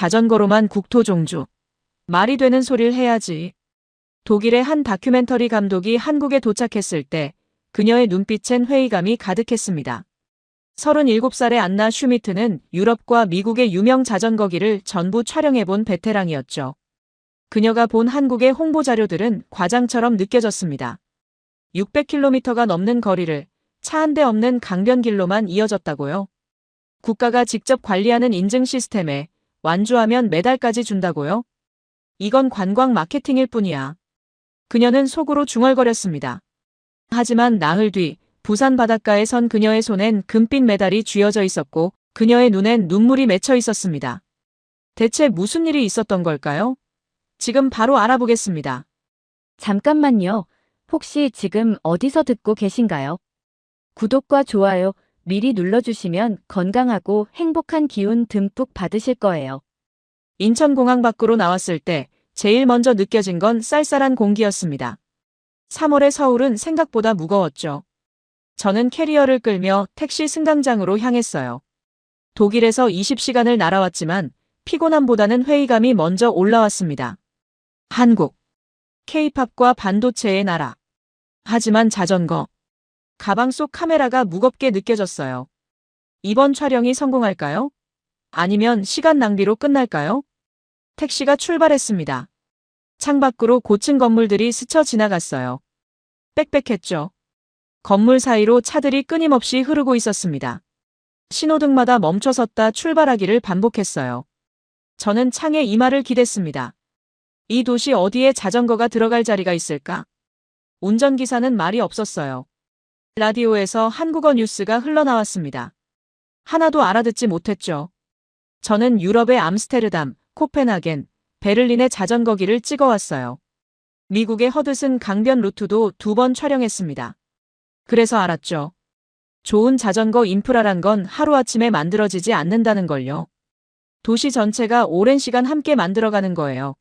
자전거로만 국토 종주. 말이 되는 소리를 해야지. 독일의 한 다큐멘터리 감독이 한국에 도착했을 때 그녀의 눈빛엔 회의감이 가득했습니다. 37살의 안나 슈미트는 유럽과 미국의 유명 자전거기를 전부 촬영해본 베테랑이었죠. 그녀가 본 한국의 홍보 자료들은 과장처럼 느껴졌습니다. 600km가 넘는 거리를 차 한 대 없는 강변길로만 이어졌다고요? 국가가 직접 관리하는 인증 시스템에 완주하면 메달까지 준다고요? 이건 관광 마케팅일 뿐이야. 그녀는 속으로 중얼거렸습니다. 하지만 나흘 뒤 부산 바닷가에 선 그녀의 손엔 금빛 메달이 쥐어져 있었고 그녀의 눈엔 눈물이 맺혀 있었습니다. 대체 무슨 일이 있었던 걸까요? 지금 바로 알아보겠습니다. 잠깐만요. 혹시 지금 어디서 듣고 계신가요? 구독과 좋아요 미리 눌러주시면 건강하고 행복한 기운 듬뿍 받으실 거예요. 인천공항 밖으로 나왔을 때 제일 먼저 느껴진 건 쌀쌀한 공기였습니다. 3월의 서울은 생각보다 무거웠죠. 저는 캐리어를 끌며 택시 승강장으로 향했어요. 독일에서 20시간을 날아왔지만 피곤함보다는 회의감이 먼저 올라왔습니다. 한국. K-팝과 반도체의 나라. 하지만 자전거. 가방 속 카메라가 무겁게 느껴졌어요. 이번 촬영이 성공할까요? 아니면 시간 낭비로 끝날까요? 택시가 출발했습니다. 창밖으로 고층 건물들이 스쳐 지나갔어요. 빽빽했죠. 건물 사이로 차들이 끊임없이 흐르고 있었습니다. 신호등마다 멈춰섰다 출발하기를 반복했어요. 저는 창에 이마를 기댔습니다. 이 도시 어디에 자전거가 들어갈 자리가 있을까? 운전기사는 말이 없었어요. 라디오에서 한국어 뉴스가 흘러나왔습니다. 하나도 알아듣지 못했죠. 저는 유럽의 암스테르담, 코펜하겐, 베를린의 자전거길을 찍어왔어요. 미국의 허드슨 강변 루트도 2번 촬영했습니다. 그래서 알았죠. 좋은 자전거 인프라란 건 하루아침에 만들어지지 않는다는 걸요. 도시 전체가 오랜 시간 함께 만들어가는 거예요.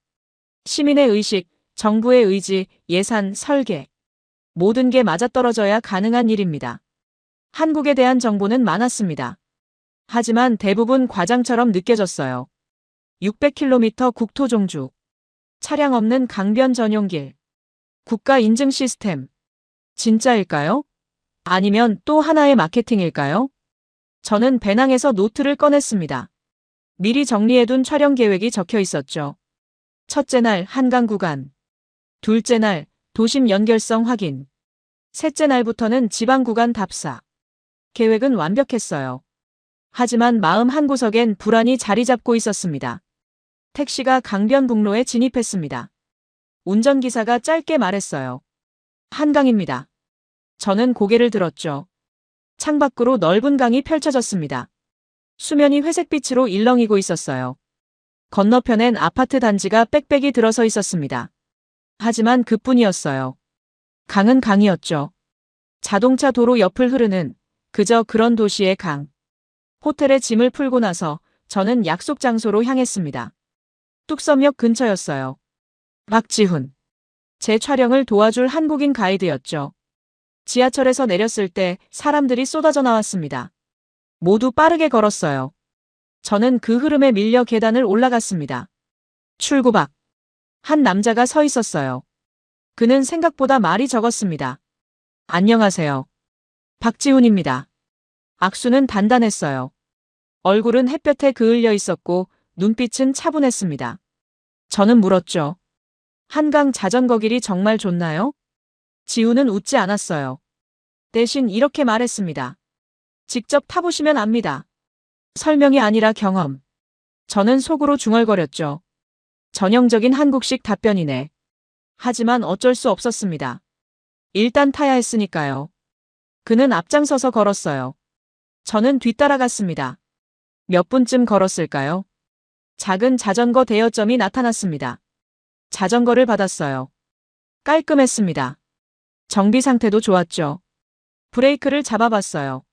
시민의 의식, 정부의 의지, 예산, 설계. 모든 게 맞아떨어져야 가능한 일입니다. 한국에 대한 정보는 많았습니다. 하지만 대부분 과장처럼 느껴졌어요. 600km 국토 종주. 차량 없는 강변 전용길. 국가 인증 시스템. 진짜일까요? 아니면 또 하나의 마케팅일까요? 저는 배낭에서 노트를 꺼냈습니다. 미리 정리해둔 촬영 계획이 적혀 있었죠. 첫째 날 한강 구간. 둘째 날 도심 연결성 확인. 셋째 날부터는 지방 구간 답사. 계획은 완벽했어요. 하지만 마음 한구석엔 불안이 자리 잡고 있었습니다. 택시가 강변북로에 진입했습니다. 운전기사가 짧게 말했어요. 한강입니다. 저는 고개를 들었죠. 창밖으로 넓은 강이 펼쳐졌습니다. 수면이 회색빛으로 일렁이고 있었어요. 건너편엔 아파트 단지가 빽빽이 들어서 있었습니다. 하지만 그뿐이었어요. 강은 강이었죠. 자동차 도로 옆을 흐르는 그저 그런 도시의 강. 호텔에 짐을 풀고 나서 저는 약속 장소로 향했습니다. 뚝섬역 근처였어요. 박지훈. 제 촬영을 도와줄 한국인 가이드였죠. 지하철에서 내렸을 때 사람들이 쏟아져 나왔습니다. 모두 빠르게 걸었어요. 저는 그 흐름에 밀려 계단을 올라갔습니다. 출구 밖. 한 남자가 서 있었어요. 그는 생각보다 말이 적었습니다. 안녕하세요. 박지훈입니다. 악수는 단단했어요. 얼굴은 햇볕에 그을려 있었고 눈빛은 차분했습니다. 저는 물었죠. 한강 자전거길이 정말 좋나요? 지훈은 웃지 않았어요. 대신 이렇게 말했습니다. 직접 타보시면 압니다. 설명이 아니라 경험. 저는 속으로 중얼거렸죠. 전형적인 한국식 답변이네. 하지만 어쩔 수 없었습니다. 일단 타야 했으니까요. 그는 앞장서서 걸었어요. 저는 뒤따라갔습니다. 몇 분쯤 걸었을까요? 작은 자전거 대여점이 나타났습니다. 자전거를 받았어요. 깔끔했습니다. 정비 상태도 좋았죠. 브레이크를 잡아봤어요.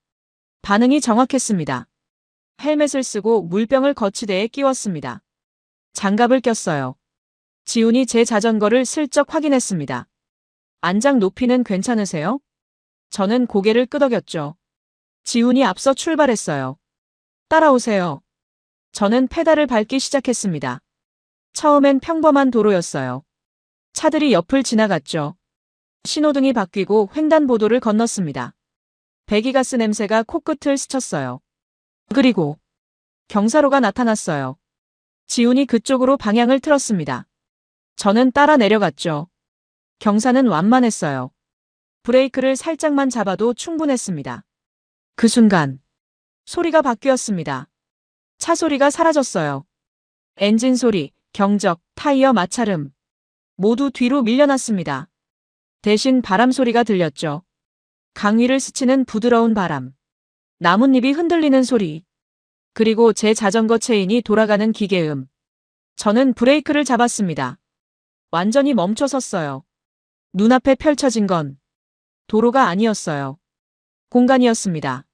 반응이 정확했습니다. 헬멧을 쓰고 물병을 거치대에 끼웠습니다. 장갑을 꼈어요. 지훈이 제 자전거를 슬쩍 확인했습니다. 안장 높이는 괜찮으세요? 저는 고개를 끄덕였죠. 지훈이 앞서 출발했어요. 따라오세요. 저는 페달을 밟기 시작했습니다. 처음엔 평범한 도로였어요. 차들이 옆을 지나갔죠. 신호등이 바뀌고 횡단보도를 건넜습니다. 배기가스 냄새가 코끝을 스쳤어요. 그리고 경사로가 나타났어요. 지훈이 그쪽으로 방향을 틀었습니다. 저는 따라 내려갔죠. 경사는 완만했어요. 브레이크를 살짝만 잡아도 충분했습니다. 그 순간 소리가 바뀌었습니다. 차 소리가 사라졌어요. 엔진 소리, 경적, 타이어 마찰음 모두 뒤로 밀려났습니다. 대신 바람 소리가 들렸죠. 강 위를 스치는 부드러운 바람, 나뭇잎이 흔들리는 소리, 그리고 제 자전거 체인이 돌아가는 기계음. 저는 브레이크를 잡았습니다. 완전히 멈춰 섰어요. 눈앞에 펼쳐진 건 도로가 아니었어요. 공간이었습니다.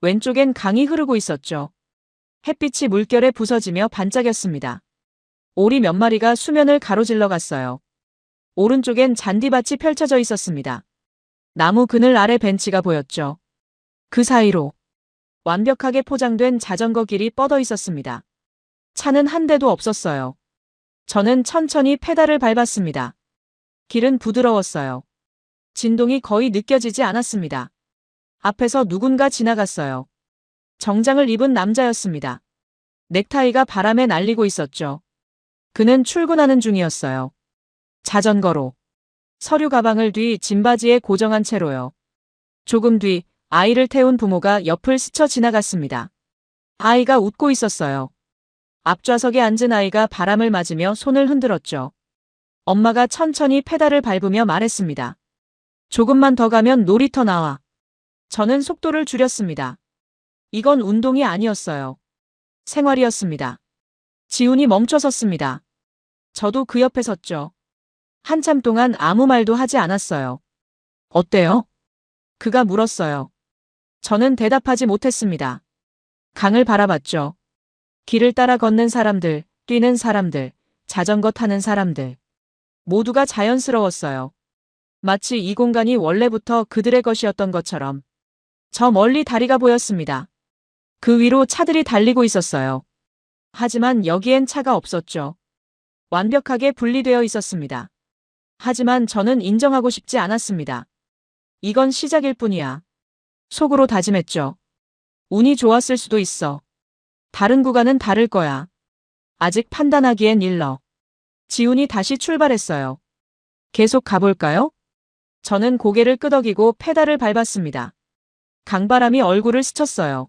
왼쪽엔 강이 흐르고 있었죠. 햇빛이 물결에 부서지며 반짝였습니다. 오리 몇 마리가 수면을 가로질러 갔어요. 오른쪽엔 잔디밭이 펼쳐져 있었습니다. 나무 그늘 아래 벤치가 보였죠. 그 사이로 완벽하게 포장된 자전거 길이 뻗어 있었습니다. 차는 한 대도 없었어요. 저는 천천히 페달을 밟았습니다. 길은 부드러웠어요. 진동이 거의 느껴지지 않았습니다. 앞에서 누군가 지나갔어요. 정장을 입은 남자였습니다. 넥타이가 바람에 날리고 있었죠. 그는 출근하는 중이었어요. 자전거로. 서류 가방을 뒤 짐바지에 고정한 채로요. 조금 뒤 아이를 태운 부모가 옆을 스쳐 지나갔습니다. 아이가 웃고 있었어요. 앞좌석에 앉은 아이가 바람을 맞으며 손을 흔들었죠. 엄마가 천천히 페달을 밟으며 말했습니다. 조금만 더 가면 놀이터 나와. 저는 속도를 줄였습니다. 이건 운동이 아니었어요. 생활이었습니다. 지훈이 멈춰 섰습니다. 저도 그 옆에 섰죠. 한참 동안 아무 말도 하지 않았어요. 어때요? 그가 물었어요. 저는 대답하지 못했습니다. 강을 바라봤죠. 길을 따라 걷는 사람들, 뛰는 사람들, 자전거 타는 사람들. 모두가 자연스러웠어요. 마치 이 공간이 원래부터 그들의 것이었던 것처럼. 저 멀리 다리가 보였습니다. 그 위로 차들이 달리고 있었어요. 하지만 여기엔 차가 없었죠. 완벽하게 분리되어 있었습니다. 하지만 저는 인정하고 싶지 않았습니다. 이건 시작일 뿐이야. 속으로 다짐했죠. 운이 좋았을 수도 있어. 다른 구간은 다를 거야. 아직 판단하기엔 일러. 지훈이 다시 출발했어요. 계속 가볼까요? 저는 고개를 끄덕이고 페달을 밟았습니다. 강바람이 얼굴을 스쳤어요.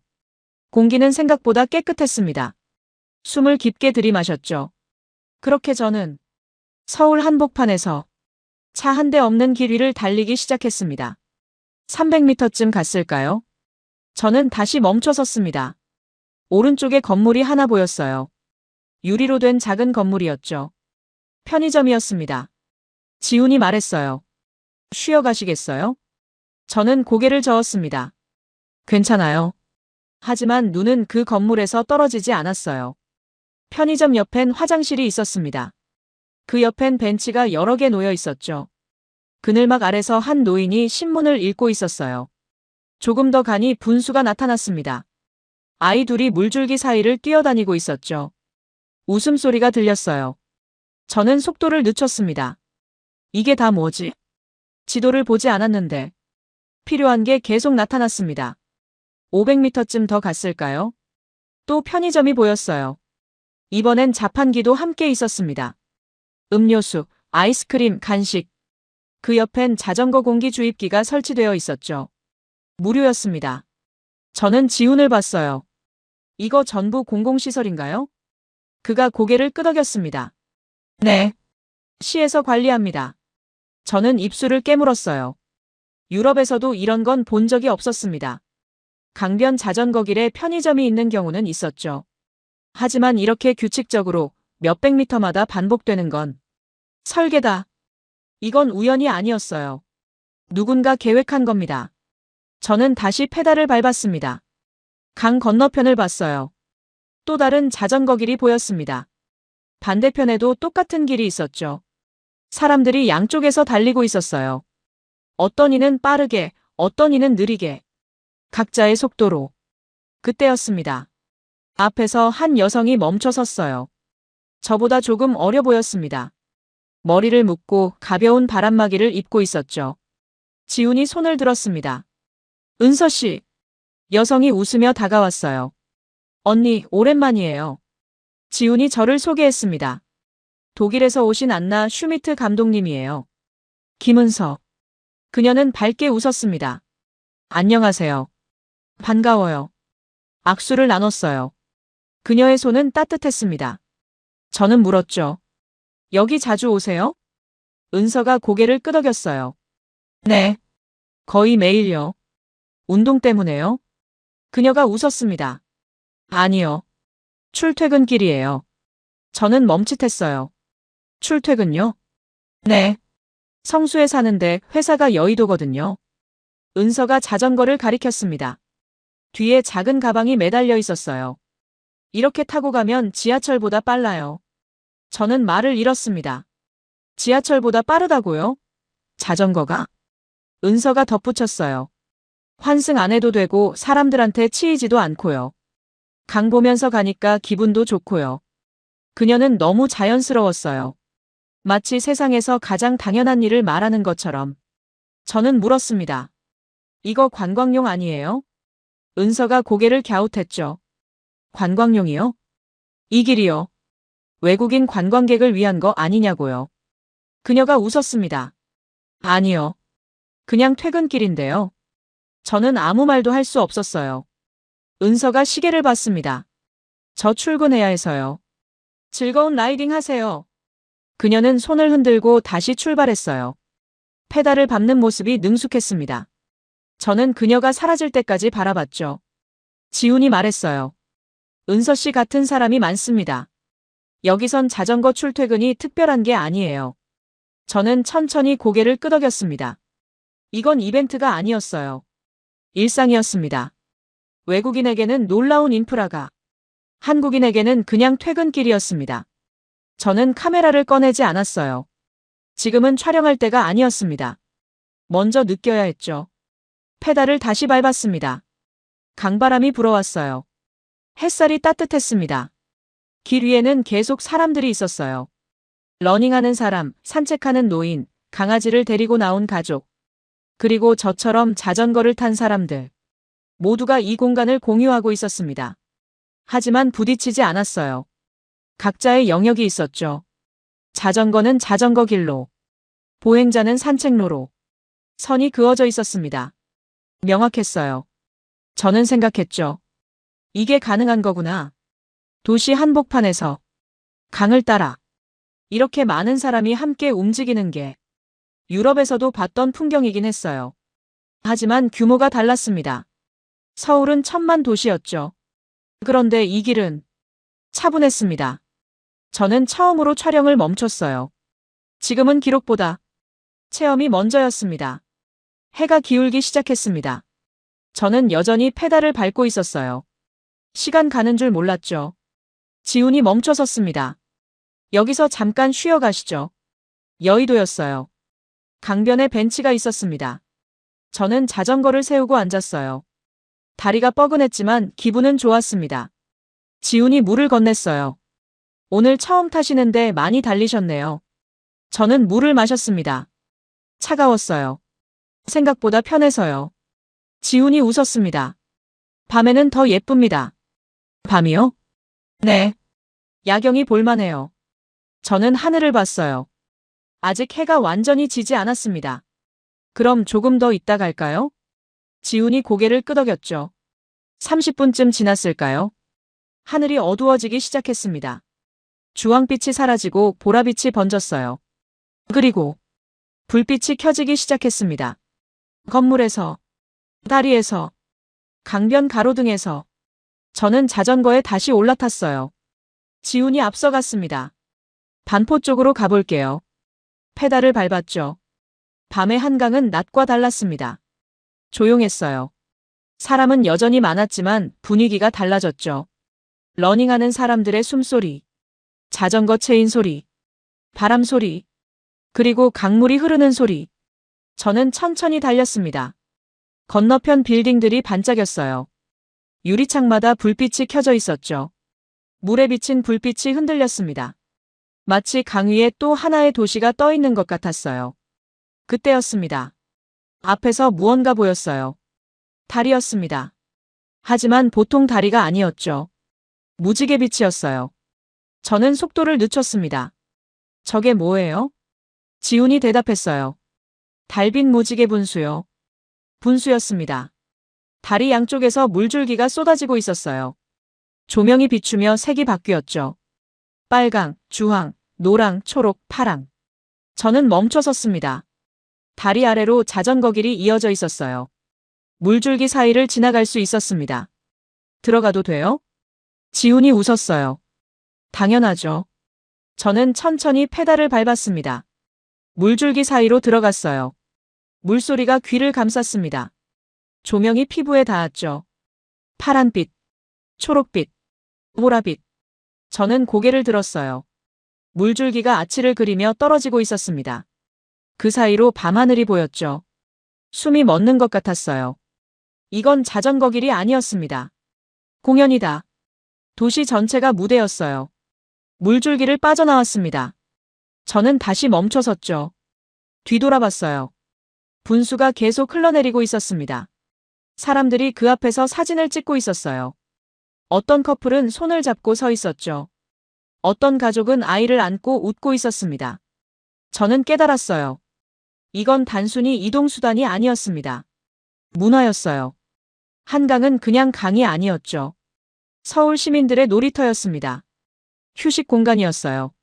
공기는 생각보다 깨끗했습니다. 숨을 깊게 들이마셨죠. 그렇게 저는 서울 한복판에서 차 한 대 없는 길 위를 달리기 시작했습니다. 300m쯤 갔을까요? 저는 다시 멈춰 섰습니다. 오른쪽에 건물이 하나 보였어요. 유리로 된 작은 건물이었죠. 편의점이었습니다. 지훈이 말했어요. 쉬어 가시겠어요? 저는 고개를 저었습니다. 괜찮아요. 하지만 눈은 그 건물에서 떨어지지 않았어요. 편의점 옆엔 화장실이 있었습니다. 그 옆엔 벤치가 여러 개 놓여 있었죠. 그늘막 아래서 한 노인이 신문을 읽고 있었어요. 조금 더 가니 분수가 나타났습니다. 아이 둘이 물줄기 사이를 뛰어다니고 있었죠. 웃음소리가 들렸어요. 저는 속도를 늦췄습니다. 이게 다 뭐지? 지도를 보지 않았는데 필요한 게 계속 나타났습니다. 500m쯤 더 갔을까요? 또 편의점이 보였어요. 이번엔 자판기도 함께 있었습니다. 음료수, 아이스크림, 간식. 그 옆엔 자전거 공기 주입기가 설치되어 있었죠. 무료였습니다. 저는 지훈을 봤어요. 이거 전부 공공시설인가요? 그가 고개를 끄덕였습니다. 네. 시에서 관리합니다. 저는 입술을 깨물었어요. 유럽에서도 이런 건 본 적이 없었습니다. 강변 자전거 길에 편의점이 있는 경우는 있었죠. 하지만 이렇게 규칙적으로 몇백 미터마다 반복되는 건 설계다. 이건 우연이 아니었어요. 누군가 계획한 겁니다. 저는 다시 페달을 밟았습니다. 강 건너편을 봤어요. 또 다른 자전거 길이 보였습니다. 반대편에도 똑같은 길이 있었죠. 사람들이 양쪽에서 달리고 있었어요. 어떤 이는 빠르게, 어떤 이는 느리게. 각자의 속도로. 그때였습니다. 앞에서 한 여성이 멈춰 섰어요. 저보다 조금 어려 보였습니다. 머리를 묶고 가벼운 바람막이를 입고 있었죠. 지훈이 손을 들었습니다. 은서 씨. 여성이 웃으며 다가왔어요. 언니, 오랜만이에요. 지훈이 저를 소개했습니다. 독일에서 오신 안나 슈미트 감독님이에요. 김은서. 그녀는 밝게 웃었습니다. 안녕하세요. 반가워요. 악수를 나눴어요. 그녀의 손은 따뜻했습니다. 저는 물었죠. 여기 자주 오세요? 은서가 고개를 끄덕였어요. 네. 거의 매일요. 운동 때문에요? 그녀가 웃었습니다. 아니요. 출퇴근길이에요. 저는 멈칫했어요. 출퇴근요? 네. 성수에 사는데 회사가 여의도거든요. 은서가 자전거를 가리켰습니다. 뒤에 작은 가방이 매달려 있었어요. 이렇게 타고 가면 지하철보다 빨라요. 저는 말을 잃었습니다. 지하철보다 빠르다고요? 자전거가? 은서가 덧붙였어요. 환승 안 해도 되고 사람들한테 치이지도 않고요. 강 보면서 가니까 기분도 좋고요. 그녀는 너무 자연스러웠어요. 마치 세상에서 가장 당연한 일을 말하는 것처럼. 저는 물었습니다. 이거 관광용 아니에요? 은서가 고개를 갸웃했죠. 관광용이요? 이 길이요. 외국인 관광객을 위한 거 아니냐고요. 그녀가 웃었습니다. 아니요. 그냥 퇴근길인데요. 저는 아무 말도 할 수 없었어요. 은서가 시계를 봤습니다. 저 출근해야 해서요. 즐거운 라이딩 하세요. 그녀는 손을 흔들고 다시 출발했어요. 페달을 밟는 모습이 능숙했습니다. 저는 그녀가 사라질 때까지 바라봤죠. 지훈이 말했어요. 은서 씨 같은 사람이 많습니다. 여기선 자전거 출퇴근이 특별한 게 아니에요. 저는 천천히 고개를 끄덕였습니다. 이건 이벤트가 아니었어요. 일상이었습니다. 외국인에게는 놀라운 인프라가, 한국인에게는 그냥 퇴근길이었습니다. 저는 카메라를 꺼내지 않았어요. 지금은 촬영할 때가 아니었습니다. 먼저 느껴야 했죠. 페달을 다시 밟았습니다. 강바람이 불어왔어요. 햇살이 따뜻했습니다. 길 위에는 계속 사람들이 있었어요. 러닝하는 사람, 산책하는 노인, 강아지를 데리고 나온 가족, 그리고 저처럼 자전거를 탄 사람들. 모두가 이 공간을 공유하고 있었습니다. 하지만 부딪히지 않았어요. 각자의 영역이 있었죠. 자전거는 자전거 길로, 보행자는 산책로로. 선이 그어져 있었습니다. 명확했어요. 저는 생각했죠. 이게 가능한 거구나. 도시 한복판에서, 강을 따라, 이렇게 많은 사람이 함께 움직이는 게 유럽에서도 봤던 풍경이긴 했어요. 하지만 규모가 달랐습니다. 서울은 1000만 도시였죠. 그런데 이 길은 차분했습니다. 저는 처음으로 촬영을 멈췄어요. 지금은 기록보다 체험이 먼저였습니다. 해가 기울기 시작했습니다. 저는 여전히 페달을 밟고 있었어요. 시간 가는 줄 몰랐죠. 지훈이 멈춰 섰습니다. 여기서 잠깐 쉬어 가시죠. 여의도였어요. 강변에 벤치가 있었습니다. 저는 자전거를 세우고 앉았어요. 다리가 뻐근했지만 기분은 좋았습니다. 지훈이 물을 건넸어요. 오늘 처음 타시는데 많이 달리셨네요. 저는 물을 마셨습니다. 차가웠어요. 생각보다 편해서요. 지훈이 웃었습니다. 밤에는 더 예쁩니다. 밤이요? 네. 야경이 볼만해요. 저는 하늘을 봤어요. 아직 해가 완전히 지지 않았습니다. 그럼 조금 더 있다 갈까요? 지훈이 고개를 끄덕였죠. 30분쯤 지났을까요? 하늘이 어두워지기 시작했습니다. 주황빛이 사라지고 보라빛이 번졌어요. 그리고 불빛이 켜지기 시작했습니다. 건물에서, 다리에서, 강변 가로등에서. 저는 자전거에 다시 올라탔어요. 지훈이 앞서갔습니다. 반포 쪽으로 가볼게요. 페달을 밟았죠. 밤의 한강은 낮과 달랐습니다. 조용했어요. 사람은 여전히 많았지만 분위기가 달라졌죠. 러닝하는 사람들의 숨소리, 자전거 체인 소리, 바람 소리, 그리고 강물이 흐르는 소리. 저는 천천히 달렸습니다. 건너편 빌딩들이 반짝였어요. 유리창마다 불빛이 켜져 있었죠. 물에 비친 불빛이 흔들렸습니다. 마치 강 위에 또 하나의 도시가 떠 있는 것 같았어요. 그때였습니다. 앞에서 무언가 보였어요. 달이었습니다. 하지만 보통 다리가 아니었죠. 무지개 빛이었어요. 저는 속도를 늦췄습니다. 저게 뭐예요? 지훈이 대답했어요. 달빛 무지개 분수요. 분수였습니다. 다리 양쪽에서 물줄기가 쏟아지고 있었어요. 조명이 비추며 색이 바뀌었죠. 빨강, 주황, 노랑, 초록, 파랑. 저는 멈춰 섰습니다. 다리 아래로 자전거 길이 이어져 있었어요. 물줄기 사이를 지나갈 수 있었습니다. 들어가도 돼요? 지훈이 웃었어요. 당연하죠. 저는 천천히 페달을 밟았습니다. 물줄기 사이로 들어갔어요. 물소리가 귀를 감쌌습니다. 조명이 피부에 닿았죠. 파란빛, 초록빛, 보라빛. 저는 고개를 들었어요. 물줄기가 아치를 그리며 떨어지고 있었습니다. 그 사이로 밤하늘이 보였죠. 숨이 멎는 것 같았어요. 이건 자전거 길이 아니었습니다. 공연이다. 도시 전체가 무대였어요. 물줄기를 빠져나왔습니다. 저는 다시 멈춰 섰죠. 뒤돌아봤어요. 분수가 계속 흘러내리고 있었습니다. 사람들이 그 앞에서 사진을 찍고 있었어요. 어떤 커플은 손을 잡고 서 있었죠. 어떤 가족은 아이를 안고 웃고 있었습니다. 저는 깨달았어요. 이건 단순히 이동수단이 아니었습니다. 문화였어요. 한강은 그냥 강이 아니었죠. 서울 시민들의 놀이터였습니다. 휴식 공간이었어요.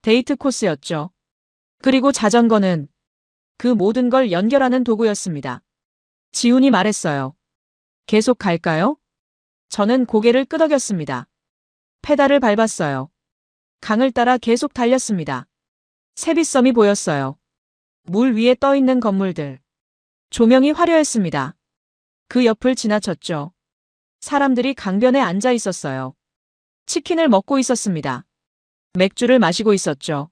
데이트 코스였죠. 그리고 자전거는 그 모든 걸 연결하는 도구였습니다. 지훈이 말했어요. 계속 갈까요? 저는 고개를 끄덕였습니다. 페달을 밟았어요. 강을 따라 계속 달렸습니다. 세빛섬이 보였어요. 물 위에 떠 있는 건물들. 조명이 화려했습니다. 그 옆을 지나쳤죠. 사람들이 강변에 앉아 있었어요. 치킨을 먹고 있었습니다. 맥주를 마시고 있었죠.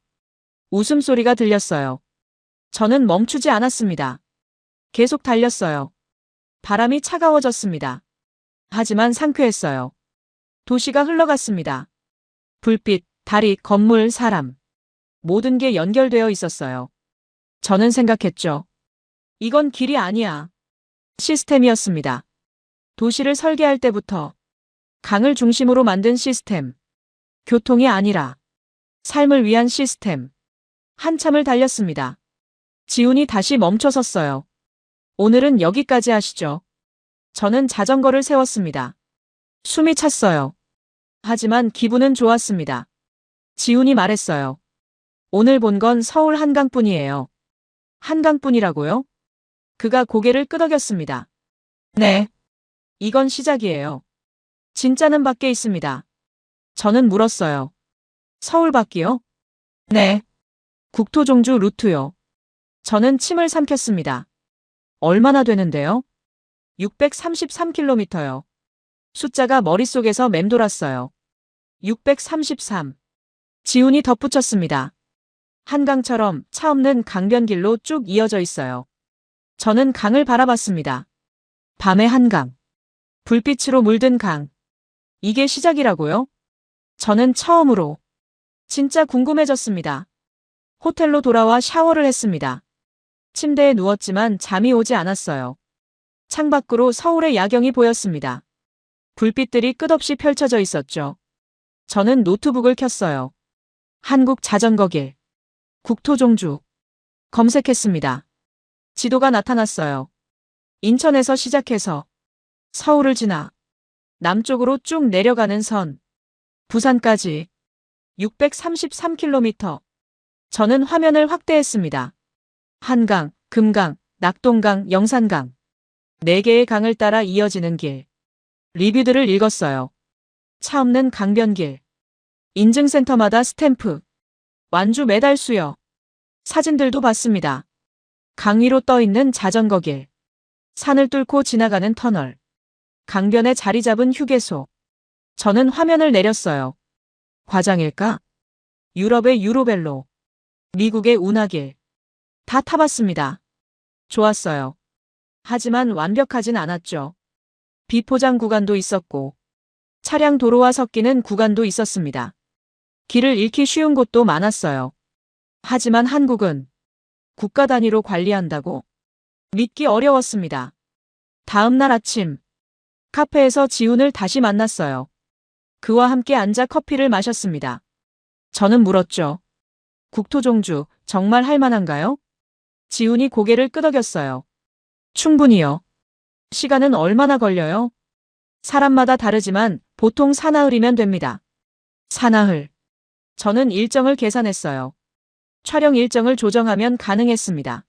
웃음소리가 들렸어요. 저는 멈추지 않았습니다. 계속 달렸어요. 바람이 차가워졌습니다. 하지만 상쾌했어요. 도시가 흘러갔습니다. 불빛, 다리, 건물, 사람. 모든 게 연결되어 있었어요. 저는 생각했죠. 이건 길이 아니야. 시스템이었습니다. 도시를 설계할 때부터 강을 중심으로 만든 시스템. 교통이 아니라 삶을 위한 시스템. 한참을 달렸습니다. 지훈이 다시 멈춰 섰어요. 오늘은 여기까지 하시죠. 저는 자전거를 세웠습니다. 숨이 찼어요. 하지만 기분은 좋았습니다. 지훈이 말했어요. 오늘 본 건 서울 한강뿐이에요. 한강뿐이라고요? 그가 고개를 끄덕였습니다. 네. 이건 시작이에요. 진짜는 밖에 있습니다. 저는 물었어요. 서울 밖이요? 네. 국토종주 루트요. 저는 침을 삼켰습니다. 얼마나 되는데요? 633km요. 숫자가 머릿속에서 맴돌았어요. 633. 지훈이 덧붙였습니다. 한강처럼 차 없는 강변길로 쭉 이어져 있어요. 저는 강을 바라봤습니다. 밤의 한강. 불빛으로 물든 강. 이게 시작이라고요? 저는 처음으로 진짜 궁금해졌습니다. 호텔로 돌아와 샤워를 했습니다. 침대에 누웠지만 잠이 오지 않았어요. 창밖으로 서울의 야경이 보였습니다. 불빛들이 끝없이 펼쳐져 있었죠. 저는 노트북을 켰어요. 한국 자전거길. 국토종주. 검색했습니다. 지도가 나타났어요. 인천에서 시작해서 서울을 지나 남쪽으로 쭉 내려가는 선. 부산까지 633km. 저는 화면을 확대했습니다. 한강, 금강, 낙동강, 영산강. 4개의 강을 따라 이어지는 길. 리뷰들을 읽었어요. 차 없는 강변길. 인증센터마다 스탬프. 완주 메달 수여. 사진들도 봤습니다. 강 위로 떠 있는 자전거 길. 산을 뚫고 지나가는 터널. 강변에 자리 잡은 휴게소. 저는 화면을 내렸어요. 과장일까? 유럽의 유로벨로. 미국의 운하길. 다 타봤습니다. 좋았어요. 하지만 완벽하진 않았죠. 비포장 구간도 있었고 차량 도로와 섞이는 구간도 있었습니다. 길을 잃기 쉬운 곳도 많았어요. 하지만 한국은 국가 단위로 관리한다고 믿기 어려웠습니다. 다음 날 아침 카페에서 지훈을 다시 만났어요. 그와 함께 앉아 커피를 마셨습니다. 저는 물었죠. 국토종주 정말 할 만한가요? 지훈이 고개를 끄덕였어요. 충분히요. 시간은 얼마나 걸려요? 사람마다 다르지만 보통 사나흘이면 됩니다. 사나흘. 저는 일정을 계산했어요. 촬영 일정을 조정하면 가능했습니다.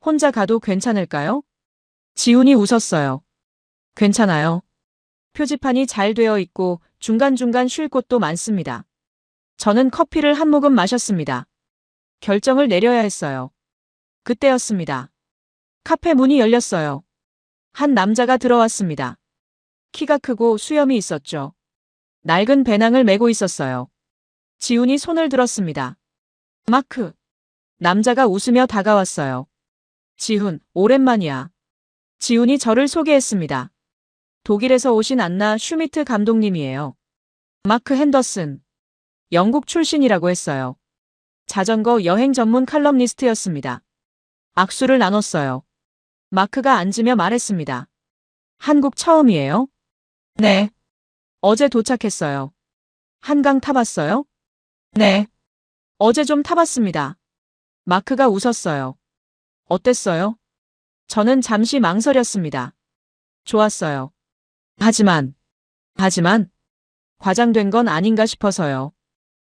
혼자 가도 괜찮을까요? 지훈이 웃었어요. 괜찮아요. 표지판이 잘 되어 있고 중간중간 쉴 곳도 많습니다. 저는 커피를 한 모금 마셨습니다. 결정을 내려야 했어요. 그때였습니다. 카페 문이 열렸어요. 한 남자가 들어왔습니다. 키가 크고 수염이 있었죠. 낡은 배낭을 메고 있었어요. 지훈이 손을 들었습니다. 마크. 남자가 웃으며 다가왔어요. 지훈, 오랜만이야. 지훈이 저를 소개했습니다. 독일에서 오신 안나 슈미트 감독님이에요. 마크 핸더슨. 영국 출신이라고 했어요. 자전거 여행 전문 칼럼니스트였습니다. 악수를 나눴어요. 마크가 앉으며 말했습니다. 한국 처음이에요? 네. 어제 도착했어요. 한강 타봤어요? 네. 어제 좀 타봤습니다. 마크가 웃었어요. 어땠어요? 저는 잠시 망설였습니다. 좋았어요. 하지만, 과장된 건 아닌가 싶어서요.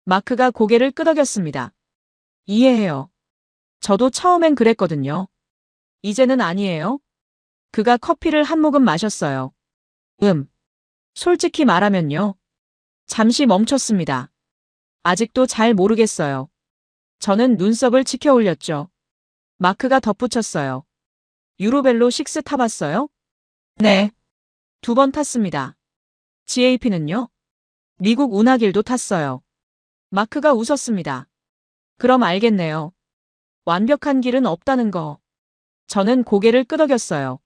마크가 고개를 끄덕였습니다. 이해해요. 저도 처음엔 그랬거든요. 이제는 아니에요. 그가 커피를 한 모금 마셨어요. 솔직히 말하면요. 잠시 멈췄습니다. 아직도 잘 모르겠어요. 저는 눈썹을 치켜 올렸죠. 마크가 덧붙였어요. 유로벨로 6 타봤어요? 네. 2번 탔습니다. GAP는요? 미국 운하길도 탔어요. 마크가 웃었습니다. 그럼 알겠네요. 완벽한 길은 없다는 거. 저는 고개를 끄덕였어요.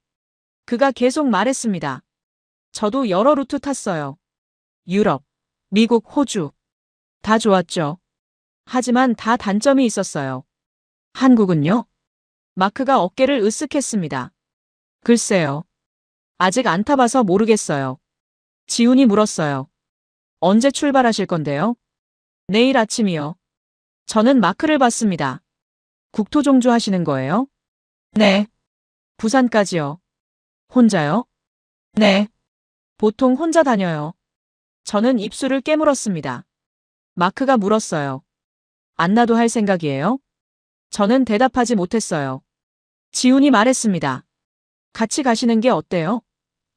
그가 계속 말했습니다. 저도 여러 루트 탔어요. 유럽, 미국, 호주. 다 좋았죠. 하지만 다 단점이 있었어요. 한국은요? 마크가 어깨를 으쓱했습니다. 글쎄요. 아직 안 타봐서 모르겠어요. 지훈이 물었어요. 언제 출발하실 건데요? 내일 아침이요. 저는 마크를 봤습니다. 국토종주 하시는 거예요? 네. 부산까지요. 혼자요? 네. 보통 혼자 다녀요. 저는 입술을 깨물었습니다. 마크가 물었어요. 안나도 할 생각이에요? 저는 대답하지 못했어요. 지훈이 말했습니다. 같이 가시는 게 어때요?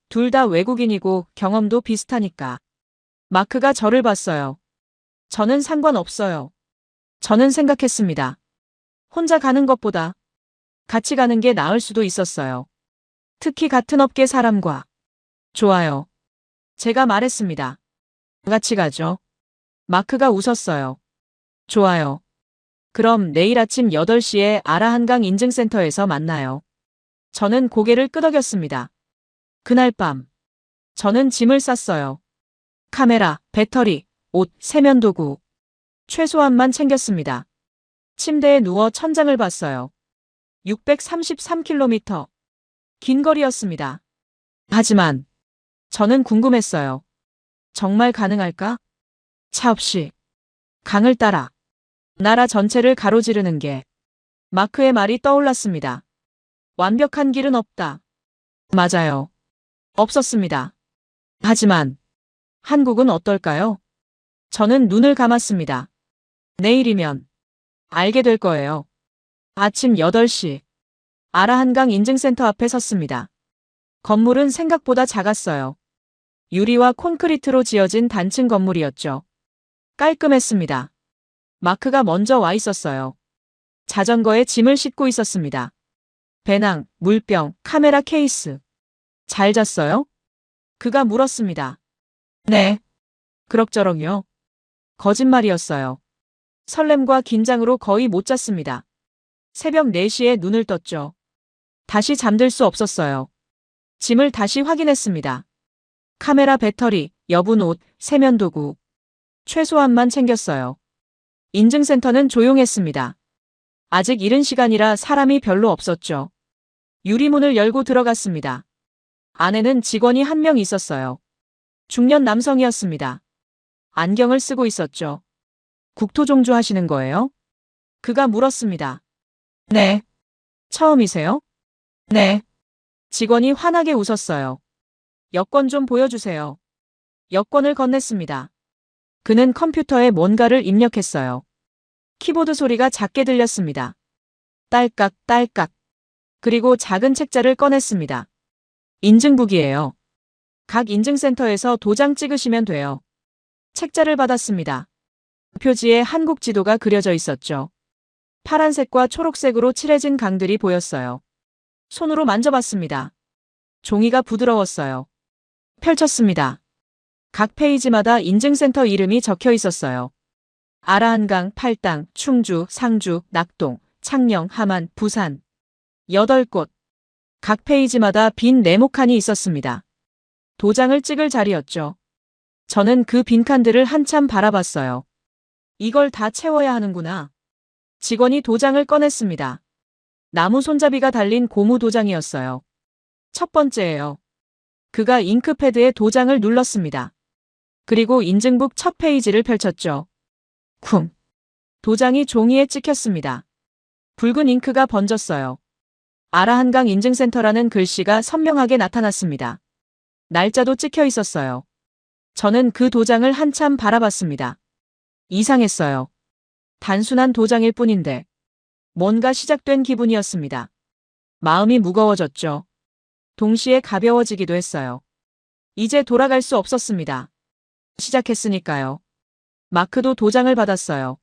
둘 다 외국인이고 경험도 비슷하니까. 마크가 저를 봤어요. 저는 상관없어요. 저는 생각했습니다. 혼자 가는 것보다 같이 가는 게 나을 수도 있었어요. 특히 같은 업계 사람과. 좋아요. 제가 말했습니다. 같이 가죠. 마크가 웃었어요. 좋아요. 그럼 내일 아침 8시에 아라 한강 인증센터에서 만나요. 저는 고개를 끄덕였습니다. 그날 밤, 저는 짐을 쌌어요. 카메라, 배터리, 옷, 세면도구. 최소한만 챙겼습니다. 침대에 누워 천장을 봤어요. 633km. 긴 거리였습니다. 하지만 저는 궁금했어요. 정말 가능할까? 차 없이 강을 따라 나라 전체를 가로지르는 게 마크의 말이 떠올랐습니다. 완벽한 길은 없다. 맞아요. 없었습니다. 하지만 한국은 어떨까요? 저는 눈을 감았습니다. 내일이면 알게 될 거예요. 아침 8시 아라 한강 인증센터 앞에 섰습니다. 건물은 생각보다 작았어요. 유리와 콘크리트로 지어진 단층 건물이었죠. 깔끔했습니다. 마크가 먼저 와 있었어요. 자전거에 짐을 싣고 있었습니다. 배낭, 물병, 카메라 케이스. 잘 잤어요? 그가 물었습니다. 네. 그럭저럭요. 거짓말이었어요. 설렘과 긴장으로 거의 못 잤습니다. 새벽 4시에 눈을 떴죠. 다시 잠들 수 없었어요. 짐을 다시 확인했습니다. 카메라, 배터리, 여분 옷, 세면도구. 최소한만 챙겼어요. 인증센터는 조용했습니다. 아직 이른 시간이라 사람이 별로 없었죠. 유리문을 열고 들어갔습니다. 안에는 직원이 한 명 있었어요. 중년 남성이었습니다. 안경을 쓰고 있었죠. 국토종주 하시는 거예요? 그가 물었습니다. 네. 처음이세요? 네. 직원이 환하게 웃었어요. 여권 좀 보여주세요. 여권을 건넸습니다. 그는 컴퓨터에 뭔가를 입력했어요. 키보드 소리가 작게 들렸습니다. 딸깍, 딸깍. 그리고 작은 책자를 꺼냈습니다. 인증북이에요. 각 인증센터에서 도장 찍으시면 돼요. 책자를 받았습니다. 표지에 한국 지도가 그려져 있었죠. 파란색과 초록색으로 칠해진 강들이 보였어요. 손으로 만져봤습니다. 종이가 부드러웠어요. 펼쳤습니다. 각 페이지마다 인증센터 이름이 적혀 있었어요. 아라한강, 팔당, 충주, 상주, 낙동, 창녕, 함안, 부산. 8곳. 각 페이지마다 빈 네모칸이 있었습니다. 도장을 찍을 자리였죠. 저는 그 빈칸들을 한참 바라봤어요. 이걸 다 채워야 하는구나. 직원이 도장을 꺼냈습니다. 나무 손잡이가 달린 고무 도장이었어요. 첫 번째예요. 그가 잉크패드에 도장을 눌렀습니다. 그리고 인증북 첫 페이지를 펼쳤죠. 쿵. 도장이 종이에 찍혔습니다. 붉은 잉크가 번졌어요. 아라한강 인증센터라는 글씨가 선명하게 나타났습니다. 날짜도 찍혀 있었어요. 저는 그 도장을 한참 바라봤습니다. 이상했어요. 단순한 도장일 뿐인데 뭔가 시작된 기분이었습니다. 마음이 무거워졌죠. 동시에 가벼워지기도 했어요. 이제 돌아갈 수 없었습니다. 시작했으니까요. 마크도 도장을 받았어요.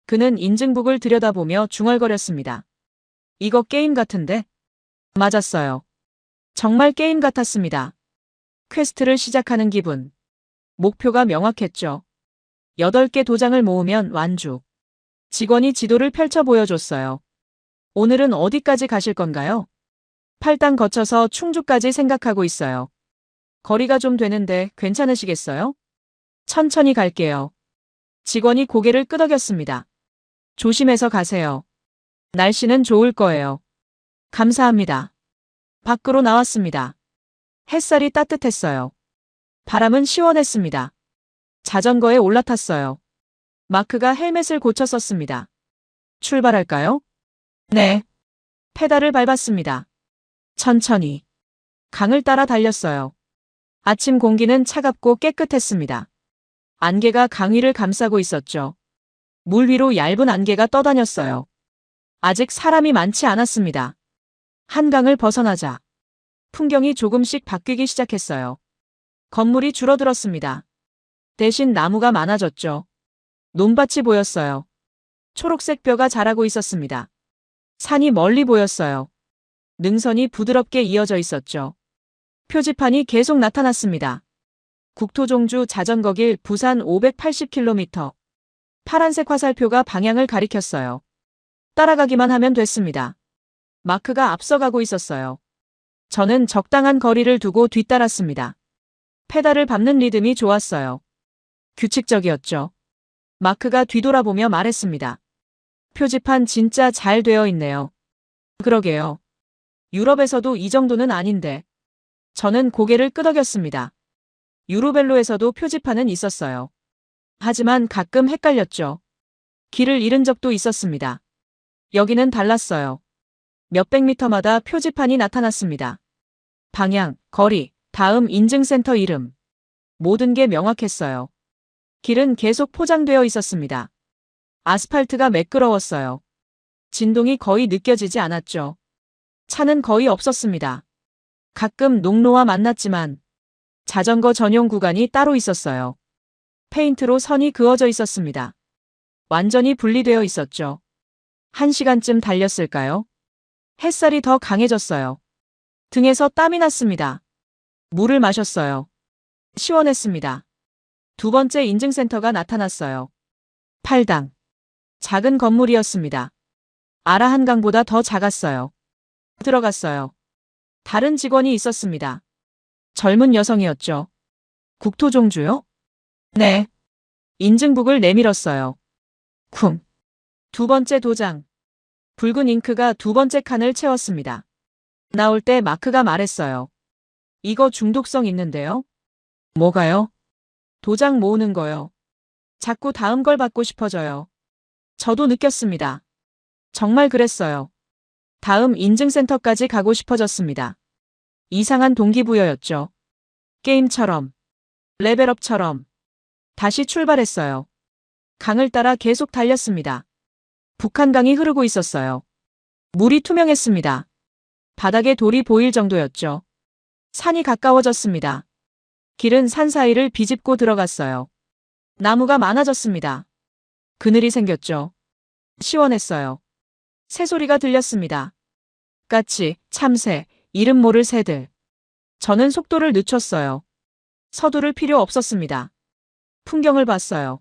그는 인증북을 들여다보며 중얼거렸습니다. 이거 게임 같은데? 맞았어요. 정말 게임 같았습니다. 퀘스트를 시작하는 기분. 목표가 명확했죠. 8개 도장을 모으면 완주. 직원이 지도를 펼쳐 보여줬어요. 오늘은 어디까지 가실 건가요? 팔당 거쳐서 충주까지 생각하고 있어요. 거리가 좀 되는데 괜찮으시겠어요? 천천히 갈게요. 직원이 고개를 끄덕였습니다. 조심해서 가세요. 날씨는 좋을 거예요. 감사합니다. 밖으로 나왔습니다. 햇살이 따뜻했어요. 바람은 시원했습니다. 자전거에 올라탔어요. 마크가 헬멧을 고쳐 썼습니다. 출발할까요? 네. 페달을 밟았습니다. 천천히. 강을 따라 달렸어요. 아침 공기는 차갑고 깨끗했습니다. 안개가 강 위를 감싸고 있었죠. 물 위로 얇은 안개가 떠다녔어요. 아직 사람이 많지 않았습니다. 한강을 벗어나자 풍경이 조금씩 바뀌기 시작했어요. 건물이 줄어들었습니다. 대신 나무가 많아졌죠. 논밭이 보였어요. 초록색 벼가 자라고 있었습니다. 산이 멀리 보였어요. 능선이 부드럽게 이어져 있었죠. 표지판이 계속 나타났습니다. 국토종주 자전거길 부산 580km. 파란색 화살표가 방향을 가리켰어요. 따라가기만 하면 됐습니다. 마크가 앞서가고 있었어요. 저는 적당한 거리를 두고 뒤따랐습니다. 페달을 밟는 리듬이 좋았어요. 규칙적이었죠. 마크가 뒤돌아보며 말했습니다. 표지판 진짜 잘 되어 있네요. 그러게요. 유럽에서도 이 정도는 아닌데. 저는 고개를 끄덕였습니다. 유로벨로에서도 표지판은 있었어요. 하지만 가끔 헷갈렸죠. 길을 잃은 적도 있었습니다. 여기는 달랐어요. 몇백 미터마다 표지판이 나타났습니다. 방향, 거리, 다음 인증센터 이름. 모든 게 명확했어요. 길은 계속 포장되어 있었습니다. 아스팔트가 매끄러웠어요. 진동이 거의 느껴지지 않았죠. 차는 거의 없었습니다. 가끔 농로와 만났지만 자전거 전용 구간이 따로 있었어요. 페인트로 선이 그어져 있었습니다. 완전히 분리되어 있었죠. 1시간쯤 달렸을까요? 햇살이 더 강해졌어요. 등에서 땀이 났습니다. 물을 마셨어요. 시원했습니다. 두 번째 인증센터가 나타났어요. 팔당. 작은 건물이었습니다. 아라한강보다 더 작았어요. 들어갔어요. 다른 직원이 있었습니다. 젊은 여성이었죠. 국토종주요? 네. 인증북을 내밀었어요. 쿵. 두 번째 도장. 붉은 잉크가 두 번째 칸을 채웠습니다. 나올 때 마크가 말했어요. 이거 중독성 있는데요? 뭐가요? 도장 모으는 거요. 자꾸 다음 걸 받고 싶어져요. 저도 느꼈습니다. 정말 그랬어요. 다음 인증센터까지 가고 싶어졌습니다. 이상한 동기부여였죠. 게임처럼, 레벨업처럼. 다시 출발했어요. 강을 따라 계속 달렸습니다. 북한강이 흐르고 있었어요. 물이 투명했습니다. 바닥에 돌이 보일 정도였죠. 산이 가까워졌습니다. 길은 산 사이를 비집고 들어갔어요. 나무가 많아졌습니다. 그늘이 생겼죠. 시원했어요. 새소리가 들렸습니다. 까치, 참새, 이름 모를 새들. 저는 속도를 늦췄어요. 서두를 필요 없었습니다. 풍경을 봤어요.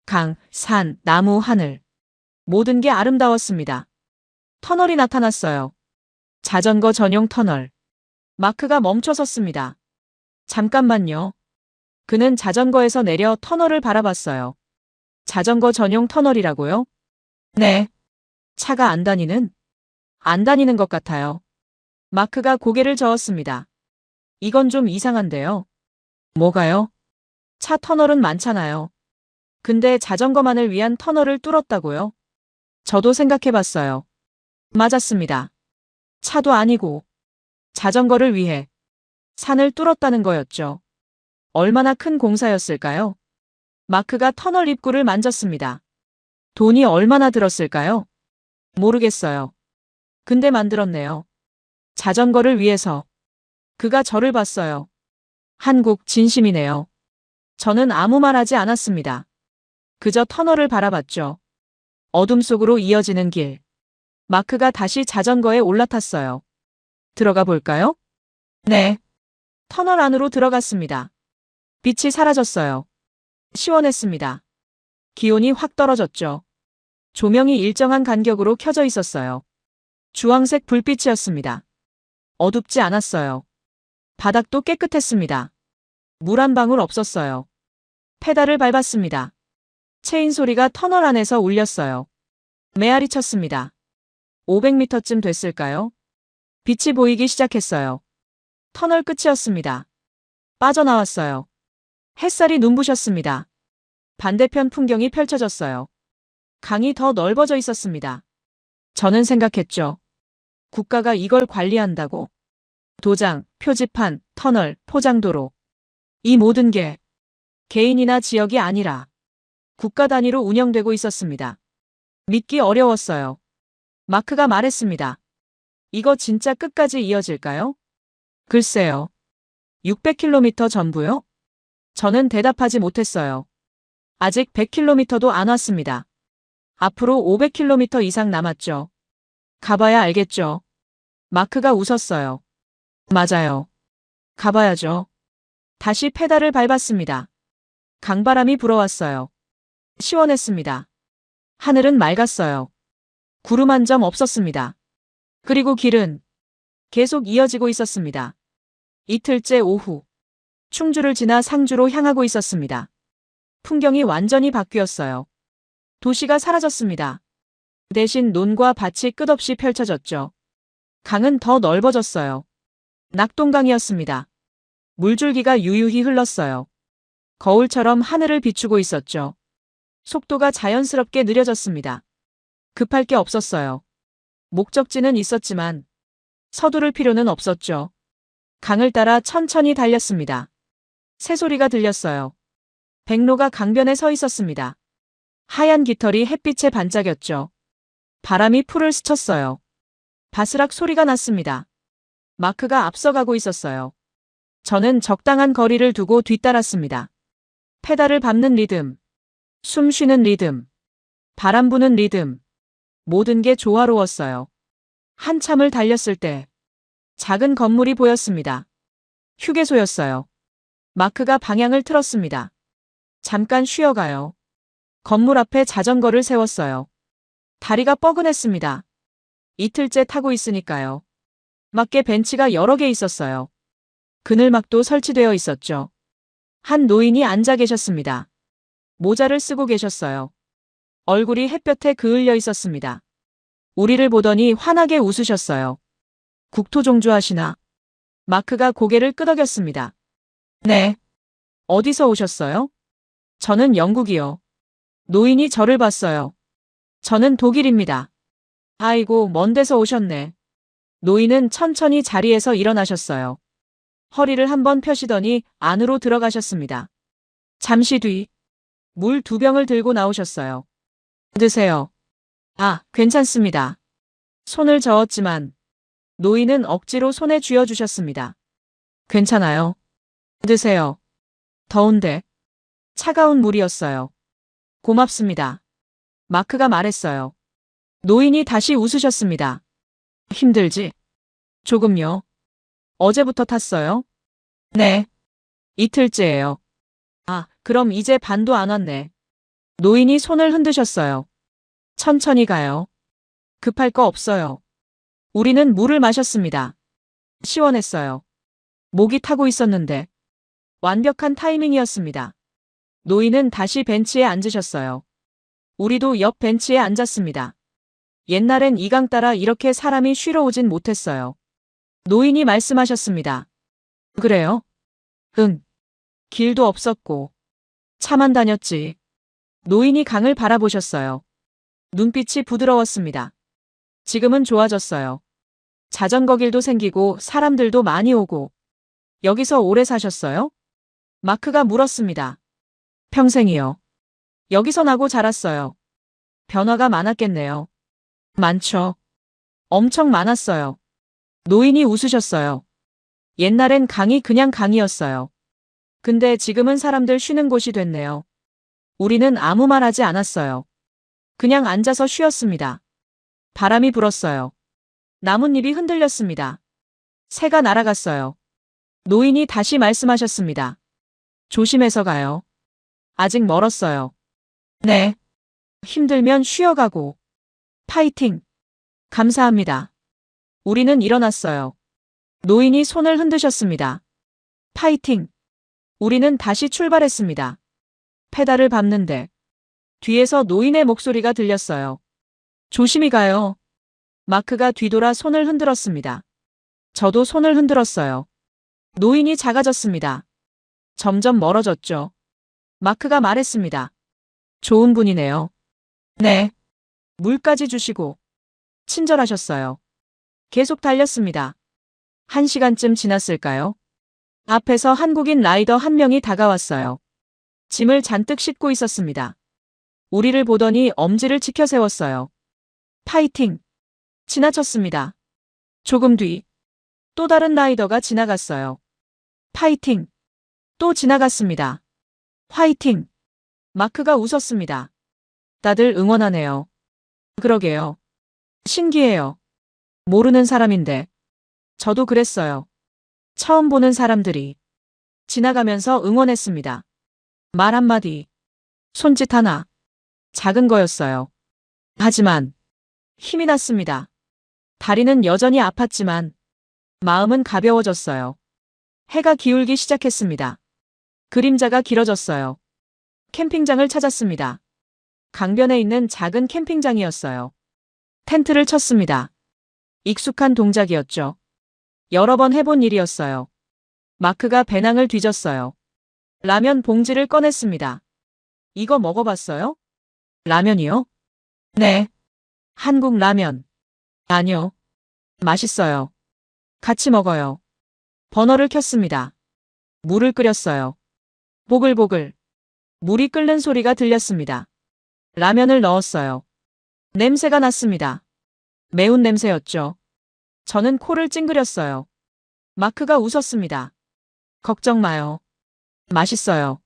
강, 산, 나무, 하늘. 모든 게 아름다웠습니다. 터널이 나타났어요. 자전거 전용 터널. 마크가 멈춰 섰습니다. 잠깐만요. 그는 자전거에서 내려 터널을 바라봤어요. 자전거 전용 터널이라고요? 네. 차가 안 다니는? 안 다니는 것 같아요. 마크가 고개를 저었습니다. 이건 좀 이상한데요. 뭐가요? 차 터널은 많잖아요. 근데 자전거만을 위한 터널을 뚫었다고요? 저도 생각해봤어요. 맞았습니다. 차도 아니고 자전거를 위해 산을 뚫었다는 거였죠. 얼마나 큰 공사였을까요? 마크가 터널 입구를 만졌습니다. 돈이 얼마나 들었을까요? 모르겠어요. 근데 만들었네요. 자전거를 위해서. 그가 저를 봤어요. 한국 진심이네요. 저는 아무 말 하지 않았습니다. 그저 터널을 바라봤죠. 어둠 속으로 이어지는 길. 마크가 다시 자전거에 올라탔어요. 들어가 볼까요? 네. 터널 안으로 들어갔습니다. 빛이 사라졌어요. 시원했습니다. 기온이 확 떨어졌죠. 조명이 일정한 간격으로 켜져 있었어요. 주황색 불빛이었습니다. 어둡지 않았어요. 바닥도 깨끗했습니다. 물 한 방울 없었어요. 페달을 밟았습니다. 체인 소리가 터널 안에서 울렸어요. 메아리 쳤습니다. 500m쯤 됐을까요? 빛이 보이기 시작했어요. 터널 끝이었습니다. 빠져나왔어요. 햇살이 눈부셨습니다. 반대편 풍경이 펼쳐졌어요. 강이 더 넓어져 있었습니다. 저는 생각했죠. 국가가 이걸 관리한다고. 도장, 표지판, 터널, 포장도로. 이 모든 게 개인이나 지역이 아니라 국가 단위로 운영되고 있었습니다. 믿기 어려웠어요. 마크가 말했습니다. 이거 진짜 끝까지 이어질까요? 글쎄요. 600km 전부요? 저는 대답하지 못했어요. 아직 100km도 안 왔습니다. 앞으로 500km 이상 남았죠. 가봐야 알겠죠. 마크가 웃었어요. 맞아요. 가봐야죠. 다시 페달을 밟았습니다. 강바람이 불어왔어요. 시원했습니다. 하늘은 맑았어요. 구름 한 점 없었습니다. 그리고 길은 계속 이어지고 있었습니다. 이틀째 오후. 충주를 지나 상주로 향하고 있었습니다. 풍경이 완전히 바뀌었어요. 도시가 사라졌습니다. 대신 논과 밭이 끝없이 펼쳐졌죠. 강은 더 넓어졌어요. 낙동강이었습니다. 물줄기가 유유히 흘렀어요. 거울처럼 하늘을 비추고 있었죠. 속도가 자연스럽게 느려졌습니다. 급할 게 없었어요. 목적지는 있었지만 서두를 필요는 없었죠. 강을 따라 천천히 달렸습니다. 새소리가 들렸어요. 백로가 강변에 서 있었습니다. 하얀 깃털이 햇빛에 반짝였죠. 바람이 풀을 스쳤어요. 바스락 소리가 났습니다. 마크가 앞서가고 있었어요. 저는 적당한 거리를 두고 뒤따랐습니다. 페달을 밟는 리듬, 숨 쉬는 리듬, 바람 부는 리듬, 모든 게 조화로웠어요. 한참을 달렸을 때 작은 건물이 보였습니다. 휴게소였어요. 마크가 방향을 틀었습니다. 잠깐 쉬어가요. 건물 앞에 자전거를 세웠어요. 다리가 뻐근했습니다. 이틀째 타고 있으니까요. 맞게 벤치가 여러 개 있었어요. 그늘막도 설치되어 있었죠. 한 노인이 앉아 계셨습니다. 모자를 쓰고 계셨어요. 얼굴이 햇볕에 그을려 있었습니다. 우리를 보더니 환하게 웃으셨어요. 국토종주 하시나? 마크가 고개를 끄덕였습니다. 네. 어디서 오셨어요? 저는 영국이요. 노인이 저를 봤어요. 저는 독일입니다. 아이고, 먼 데서 오셨네. 노인은 천천히 자리에서 일어나셨어요. 허리를 한번 펴시더니 안으로 들어가셨습니다. 잠시 뒤, 물 2병을 들고 나오셨어요. 드세요. 아, 괜찮습니다. 손을 저었지만 노인은 억지로 손에 쥐어주셨습니다. 괜찮아요. 드세요. 더운데. 차가운 물이었어요. 고맙습니다. 마크가 말했어요. 노인이 다시 웃으셨습니다. 힘들지? 조금요. 어제부터 탔어요? 네. 이틀째예요. 아, 그럼 이제 반도 안 왔네. 노인이 손을 흔드셨어요. 천천히 가요. 급할 거 없어요. 우리는 물을 마셨습니다. 시원했어요. 목이 타고 있었는데 완벽한 타이밍이었습니다. 노인은 다시 벤치에 앉으셨어요. 우리도 옆 벤치에 앉았습니다. 옛날엔 이 강 따라 이렇게 사람이 쉬러 오진 못했어요. 노인이 말씀하셨습니다. 그래요? 응. 길도 없었고 차만 다녔지. 노인이 강을 바라보셨어요. 눈빛이 부드러웠습니다. 지금은 좋아졌어요. 자전거 길도 생기고 사람들도 많이 오고. 여기서 오래 사셨어요? 마크가 물었습니다. 평생이요. 여기서 나고 자랐어요. 변화가 많았겠네요. 많죠. 엄청 많았어요. 노인이 웃으셨어요. 옛날엔 강이 그냥 강이었어요. 근데 지금은 사람들 쉬는 곳이 됐네요. 우리는 아무 말 하지 않았어요. 그냥 앉아서 쉬었습니다. 바람이 불었어요. 나뭇잎이 흔들렸습니다. 새가 날아갔어요. 노인이 다시 말씀하셨습니다. 조심해서 가요. 아직 멀었어요. 네. 힘들면 쉬어가고. 파이팅. 감사합니다. 우리는 일어났어요. 노인이 손을 흔드셨습니다. 파이팅. 우리는 다시 출발했습니다. 페달을 밟는데 뒤에서 노인의 목소리가 들렸어요. 조심히 가요. 마크가 뒤돌아 손을 흔들었습니다. 저도 손을 흔들었어요. 노인이 작아졌습니다. 점점 멀어졌죠. 마크가 말했습니다. 좋은 분이네요. 네. 물까지 주시고 친절하셨어요. 계속 달렸습니다. 1시간쯤 지났을까요? 앞에서 한국인 라이더 한 명이 다가왔어요. 짐을 잔뜩 싣고 있었습니다. 우리를 보더니 엄지를 치켜 세웠어요. 파이팅! 지나쳤습니다. 조금 뒤, 또 다른 라이더가 지나갔어요. 파이팅! 또 지나갔습니다. 화이팅! 마크가 웃었습니다. 다들 응원하네요. 그러게요. 신기해요. 모르는 사람인데. 저도 그랬어요. 처음 보는 사람들이 지나가면서 응원했습니다. 말 한마디, 손짓 하나, 작은 거였어요. 하지만 힘이 났습니다. 다리는 여전히 아팠지만 마음은 가벼워졌어요. 해가 기울기 시작했습니다. 그림자가 길어졌어요. 캠핑장을 찾았습니다. 강변에 있는 작은 캠핑장이었어요. 텐트를 쳤습니다. 익숙한 동작이었죠. 여러 번 해본 일이었어요. 마크가 배낭을 뒤졌어요. 라면 봉지를 꺼냈습니다. 이거 먹어봤어요? 라면이요? 네. 한국 라면. 아니요. 맛있어요. 같이 먹어요. 버너를 켰습니다. 물을 끓였어요. 보글보글. 물이 끓는 소리가 들렸습니다. 라면을 넣었어요. 냄새가 났습니다. 매운 냄새였죠. 저는 코를 찡그렸어요. 마크가 웃었습니다. 걱정 마요. 맛있어요.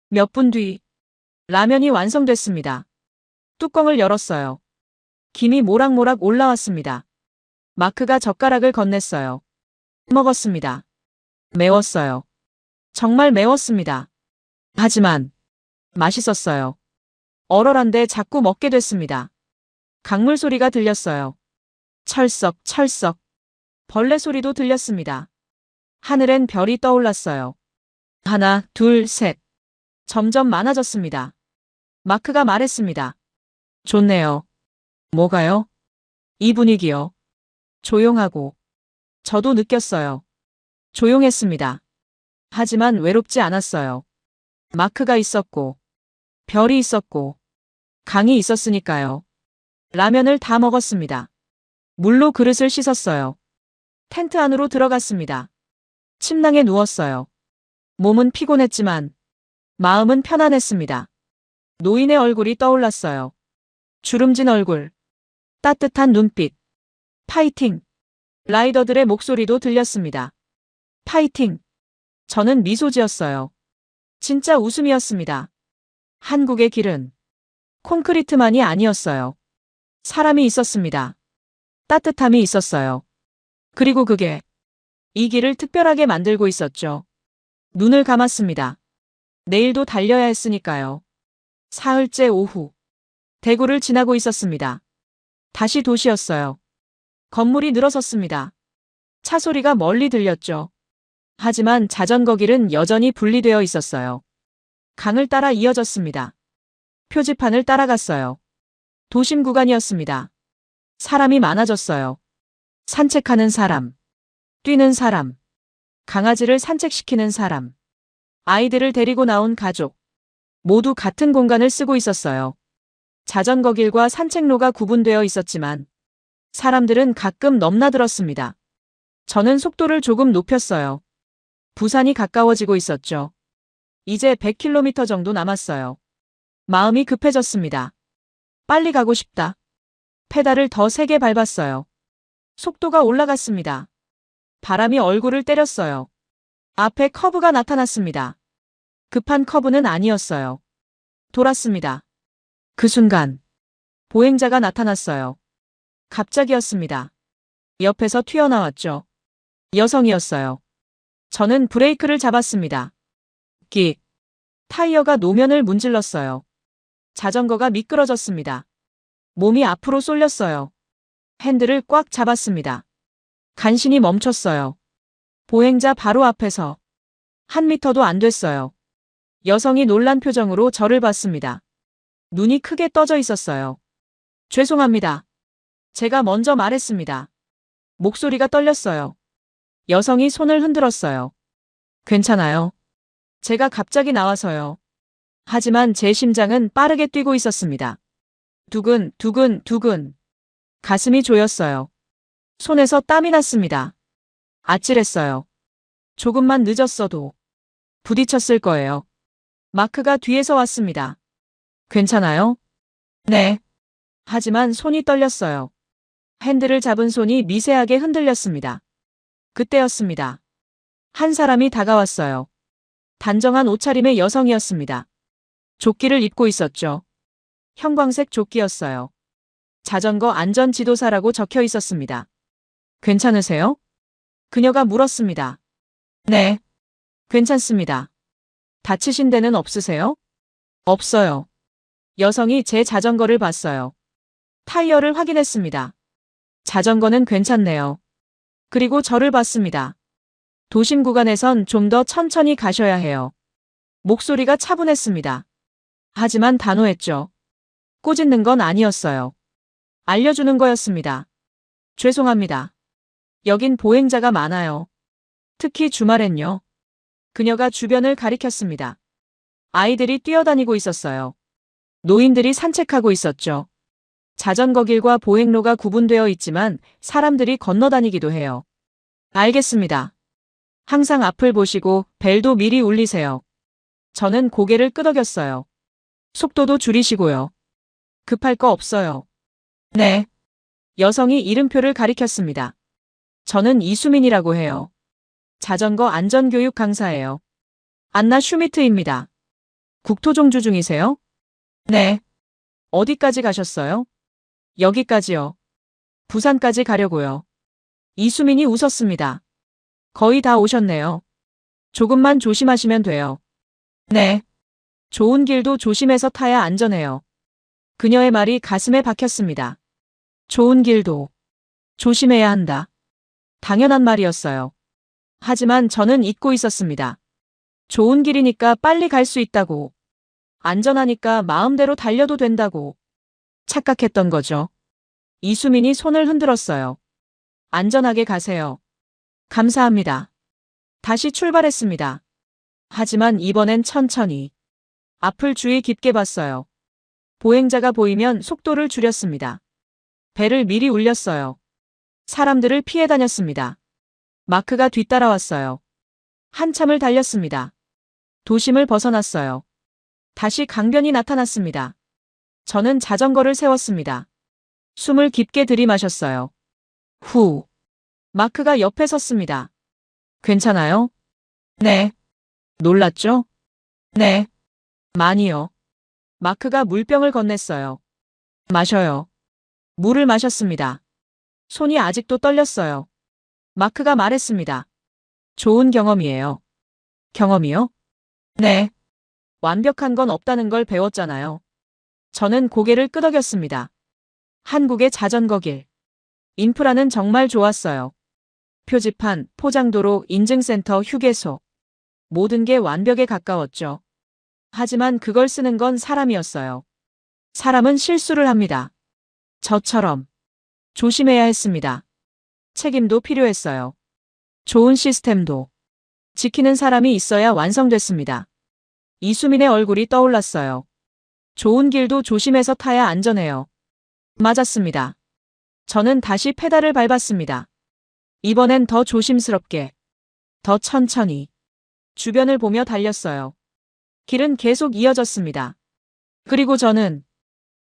몇 분 뒤, 라면이 완성됐습니다. 뚜껑을 열었어요. 김이 모락모락 올라왔습니다. 마크가 젓가락을 건넸어요. 먹었습니다. 매웠어요. 정말 매웠습니다. 하지만 맛있었어요. 얼얼한데 자꾸 먹게 됐습니다. 강물 소리가 들렸어요. 철썩, 철썩. 벌레 소리도 들렸습니다. 하늘엔 별이 떠올랐어요. 하나, 둘, 셋. 점점 많아졌습니다. 마크가 말했습니다. 좋네요. 뭐가요? 이 분위기요. 조용하고. 저도 느꼈어요. 조용했습니다. 하지만 외롭지 않았어요. 마크가 있었고, 별이 있었고, 강이 있었으니까요. 라면을 다 먹었습니다. 물로 그릇을 씻었어요. 텐트 안으로 들어갔습니다. 침낭에 누웠어요. 몸은 피곤했지만 마음은 편안했습니다. 노인의 얼굴이 떠올랐어요. 주름진 얼굴, 따뜻한 눈빛, 파이팅! 라이더들의 목소리도 들렸습니다. 파이팅! 저는 미소 지었어요. 진짜 웃음이었습니다. 한국의 길은 콘크리트만이 아니었어요. 사람이 있었습니다. 따뜻함이 있었어요. 그리고 그게 이 길을 특별하게 만들고 있었죠. 눈을 감았습니다. 내일도 달려야 했으니까요. 사흘째 오후. 대구를 지나고 있었습니다. 다시 도시였어요. 건물이 늘어섰습니다. 차 소리가 멀리 들렸죠. 하지만 자전거 길은 여전히 분리되어 있었어요. 강을 따라 이어졌습니다. 표지판을 따라갔어요. 도심 구간이었습니다. 사람이 많아졌어요. 산책하는 사람, 뛰는 사람, 강아지를 산책시키는 사람, 아이들을 데리고 나온 가족, 모두 같은 공간을 쓰고 있었어요. 자전거 길과 산책로가 구분되어 있었지만 사람들은 가끔 넘나들었습니다. 저는 속도를 조금 높였어요. 부산이 가까워지고 있었죠. 이제 100km 정도 남았어요. 마음이 급해졌습니다. 빨리 가고 싶다. 페달을 더 세게 밟았어요. 속도가 올라갔습니다. 바람이 얼굴을 때렸어요. 앞에 커브가 나타났습니다. 급한 커브는 아니었어요. 돌았습니다. 그 순간 보행자가 나타났어요. 갑자기였습니다. 옆에서 튀어나왔죠. 여성이었어요. 저는 브레이크를 잡았습니다. 끽. 타이어가 노면을 문질렀어요. 자전거가 미끄러졌습니다. 몸이 앞으로 쏠렸어요. 핸들을 꽉 잡았습니다. 간신히 멈췄어요. 보행자 바로 앞에서. 한 미터도 안 됐어요. 여성이 놀란 표정으로 저를 봤습니다. 눈이 크게 떠져 있었어요. 죄송합니다. 제가 먼저 말했습니다. 목소리가 떨렸어요. 여성이 손을 흔들었어요. 괜찮아요. 제가 갑자기 나와서요. 하지만 제 심장은 빠르게 뛰고 있었습니다. 두근, 두근, 두근. 가슴이 조였어요. 손에서 땀이 났습니다. 아찔했어요. 조금만 늦었어도 부딪혔을 거예요. 마크가 뒤에서 왔습니다. 괜찮아요? 네. 하지만 손이 떨렸어요. 핸들을 잡은 손이 미세하게 흔들렸습니다. 그때였습니다. 한 사람이 다가왔어요. 단정한 옷차림의 여성이었습니다. 조끼를 입고 있었죠. 형광색 조끼였어요. 자전거 안전 지도사라고 적혀 있었습니다. 괜찮으세요? 그녀가 물었습니다. 네. 괜찮습니다. 다치신 데는 없으세요? 없어요. 여성이 제 자전거를 봤어요. 타이어를 확인했습니다. 자전거는 괜찮네요. 그리고 저를 봤습니다. 도심 구간에선 좀 더 천천히 가셔야 해요. 목소리가 차분했습니다. 하지만 단호했죠. 꼬집는 건 아니었어요. 알려주는 거였습니다. 죄송합니다. 여긴 보행자가 많아요. 특히 주말엔요. 그녀가 주변을 가리켰습니다. 아이들이 뛰어다니고 있었어요. 노인들이 산책하고 있었죠. 자전거 길과 보행로가 구분되어 있지만 사람들이 건너다니기도 해요. 알겠습니다. 항상 앞을 보시고 벨도 미리 울리세요. 저는 고개를 끄덕였어요. 속도도 줄이시고요. 급할 거 없어요. 네. 여성이 이름표를 가리켰습니다. 저는 이수민이라고 해요. 자전거 안전교육 강사예요. 안나 슈미트입니다. 국토종주 중이세요? 네. 어디까지 가셨어요? 여기까지요. 부산까지 가려고요. 이수민이 웃었습니다. 거의 다 오셨네요. 조금만 조심하시면 돼요. 네. 좋은 길도 조심해서 타야 안전해요. 그녀의 말이 가슴에 박혔습니다. 좋은 길도 조심해야 한다. 당연한 말이었어요. 하지만 저는 잊고 있었습니다. 좋은 길이니까 빨리 갈 수 있다고. 안전하니까 마음대로 달려도 된다고. 착각했던 거죠. 이수민이 손을 흔들었어요. 안전하게 가세요. 감사합니다. 다시 출발했습니다. 하지만 이번엔 천천히. 앞을 주의 깊게 봤어요. 보행자가 보이면 속도를 줄였습니다. 배를 미리 울렸어요. 사람들을 피해 다녔습니다. 마크가 뒤따라왔어요. 한참을 달렸습니다. 도심을 벗어났어요. 다시 강변이 나타났습니다. 저는 자전거를 세웠습니다. 숨을 깊게 들이마셨어요. 후. 마크가 옆에 섰습니다. 괜찮아요? 네. 놀랐죠? 네. 많이요. 마크가 물병을 건넸어요. 마셔요. 물을 마셨습니다. 손이 아직도 떨렸어요. 마크가 말했습니다. 좋은 경험이에요. 경험이요? 네. 완벽한 건 없다는 걸 배웠잖아요. 저는 고개를 끄덕였습니다. 한국의 자전거길. 인프라는 정말 좋았어요. 표지판, 포장도로, 인증센터, 휴게소. 모든 게 완벽에 가까웠죠. 하지만 그걸 쓰는 건 사람이었어요. 사람은 실수를 합니다. 저처럼. 조심해야 했습니다. 책임도 필요했어요. 좋은 시스템도. 지키는 사람이 있어야 완성됐습니다. 이수민의 얼굴이 떠올랐어요. 좋은 길도 조심해서 타야 안전해요. 맞았습니다. 저는 다시 페달을 밟았습니다. 이번엔 더 조심스럽게. 더 천천히. 주변을 보며 달렸어요. 길은 계속 이어졌습니다. 그리고 저는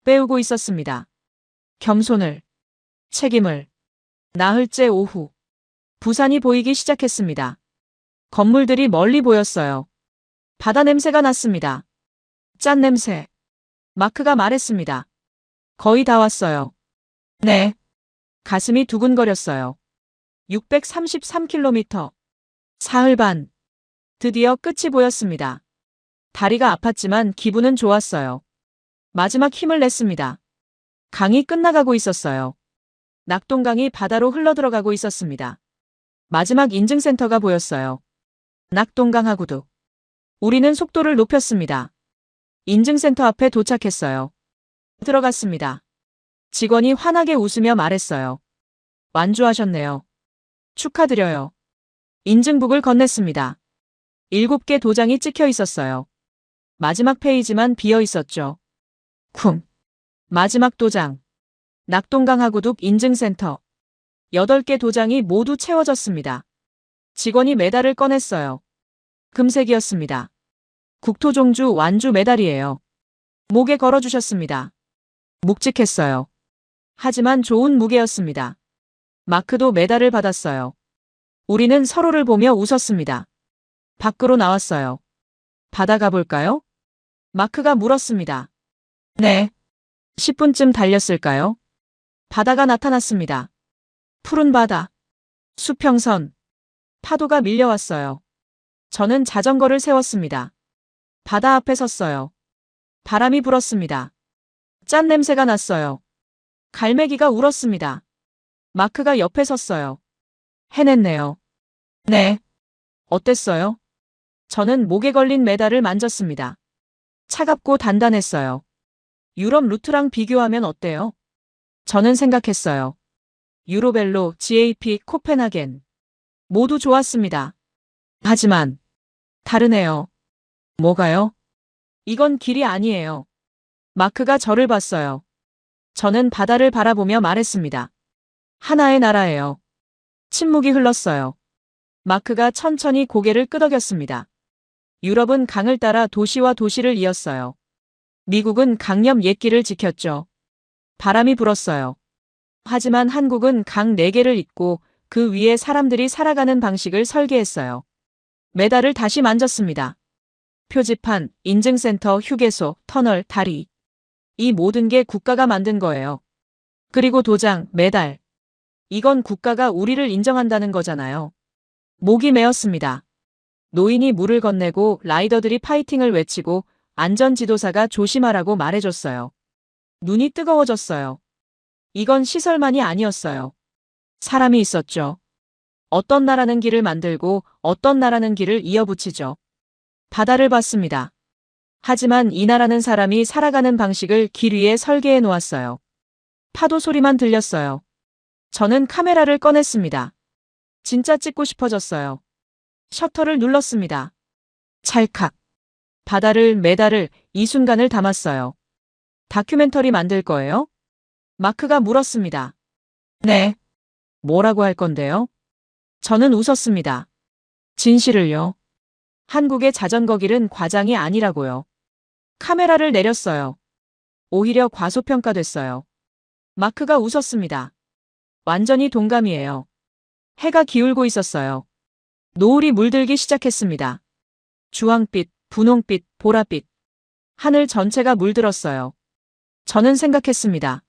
배우고 있었습니다. 겸손을. 책임을. 나흘째 오후. 부산이 보이기 시작했습니다. 건물들이 멀리 보였어요. 바다 냄새가 났습니다. 짠 냄새. 마크가 말했습니다. 거의 다 왔어요. 네. 가슴이 두근거렸어요. 633km. 사흘 반. 드디어 끝이 보였습니다. 다리가 아팠지만 기분은 좋았어요. 마지막 힘을 냈습니다. 강이 끝나가고 있었어요. 낙동강이 바다로 흘러들어가고 있었습니다. 마지막 인증센터가 보였어요. 낙동강 하구둑. 우리는 속도를 높였습니다. 인증센터 앞에 도착했어요. 들어갔습니다. 직원이 환하게 웃으며 말했어요. 완주하셨네요. 축하드려요. 인증북을 건넸습니다. 7개 도장이 찍혀 있었어요. 마지막 페이지만 비어 있었죠. 쿵. 마지막 도장. 낙동강 하구둑 인증센터. 8개 도장이 모두 채워졌습니다. 직원이 메달을 꺼냈어요. 금색이었습니다. 국토종주 완주 메달이에요. 목에 걸어주셨습니다. 묵직했어요. 하지만 좋은 무게였습니다. 마크도 메달을 받았어요. 우리는 서로를 보며 웃었습니다. 밖으로 나왔어요. 바다 가볼까요? 마크가 물었습니다. 네. 10분쯤 달렸을까요? 바다가 나타났습니다. 푸른 바다. 수평선. 파도가 밀려왔어요. 저는 자전거를 세웠습니다. 바다 앞에 섰어요. 바람이 불었습니다. 짠 냄새가 났어요. 갈매기가 울었습니다. 마크가 옆에 섰어요. 해냈네요. 네. 어땠어요? 저는 목에 걸린 메달을 만졌습니다. 차갑고 단단했어요. 유럽 루트랑 비교하면 어때요? 저는 생각했어요. 유로벨로, GAP, 코펜하겐. 모두 좋았습니다. 하지만 다르네요. 뭐가요? 이건 길이 아니에요. 마크가 저를 봤어요. 저는 바다를 바라보며 말했습니다. 하나의 나라예요. 침묵이 흘렀어요. 마크가 천천히 고개를 끄덕였습니다. 유럽은 강을 따라 도시와 도시를 이었어요. 미국은 강염 옛길을 지켰죠. 바람이 불었어요. 하지만 한국은 강 4개를 잇고 그 위에 사람들이 살아가는 방식을 설계했어요. 메달을 다시 만졌습니다. 표지판, 인증센터, 휴게소, 터널, 다리. 이 모든 게 국가가 만든 거예요. 그리고 도장, 메달. 이건 국가가 우리를 인정한다는 거잖아요. 목이 메었습니다. 노인이 물을 건네고 라이더들이 파이팅을 외치고 안전지도사가 조심하라고 말해줬어요. 눈이 뜨거워졌어요. 이건 시설만이 아니었어요. 사람이 있었죠. 어떤 나라는 길을 만들고 어떤 나라는 길을 이어붙이죠. 바다를 봤습니다. 하지만 이 나라는 사람이 살아가는 방식을 길 위에 설계해 놓았어요. 파도 소리만 들렸어요. 저는 카메라를 꺼냈습니다. 진짜 찍고 싶어졌어요. 셔터를 눌렀습니다. 찰칵. 바다를 메달을 이 순간을 담았어요. 다큐멘터리 만들 거예요? 마크가 물었습니다. 네. 뭐라고 할 건데요? 저는 웃었습니다. 진실을요. 한국의 자전거 길은 과장이 아니라고요. 카메라를 내렸어요. 오히려 과소평가됐어요. 마크가 웃었습니다. 완전히 동감이에요. 해가 기울고 있었어요. 노을이 물들기 시작했습니다. 주황빛, 분홍빛, 보라빛. 하늘 전체가 물들었어요. 저는 생각했습니다.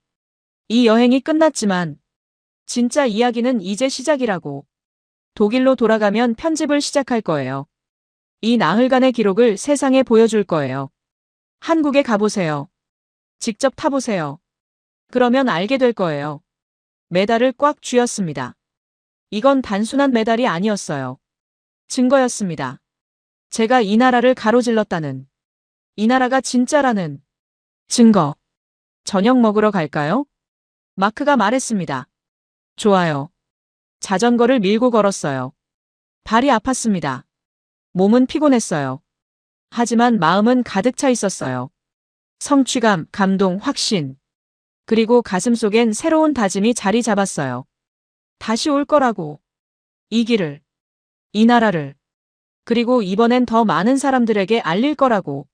이 여행이 끝났지만 진짜 이야기는 이제 시작이라고. 독일로 돌아가면 편집을 시작할 거예요. 이 나흘간의 기록을 세상에 보여줄 거예요. 한국에 가보세요. 직접 타보세요. 그러면 알게 될 거예요. 메달을 꽉 쥐었습니다. 이건 단순한 메달이 아니었어요. 증거였습니다. 제가 이 나라를 가로질렀다는, 이 나라가 진짜라는 증거. 저녁 먹으러 갈까요? 마크가 말했습니다. 좋아요. 자전거를 밀고 걸었어요. 발이 아팠습니다. 몸은 피곤했어요. 하지만 마음은 가득 차 있었어요. 성취감, 감동, 확신. 그리고 가슴속엔 새로운 다짐이 자리 잡았어요. 다시 올 거라고. 이 길을, 이 나라를. 그리고 이번엔 더 많은 사람들에게 알릴 거라고.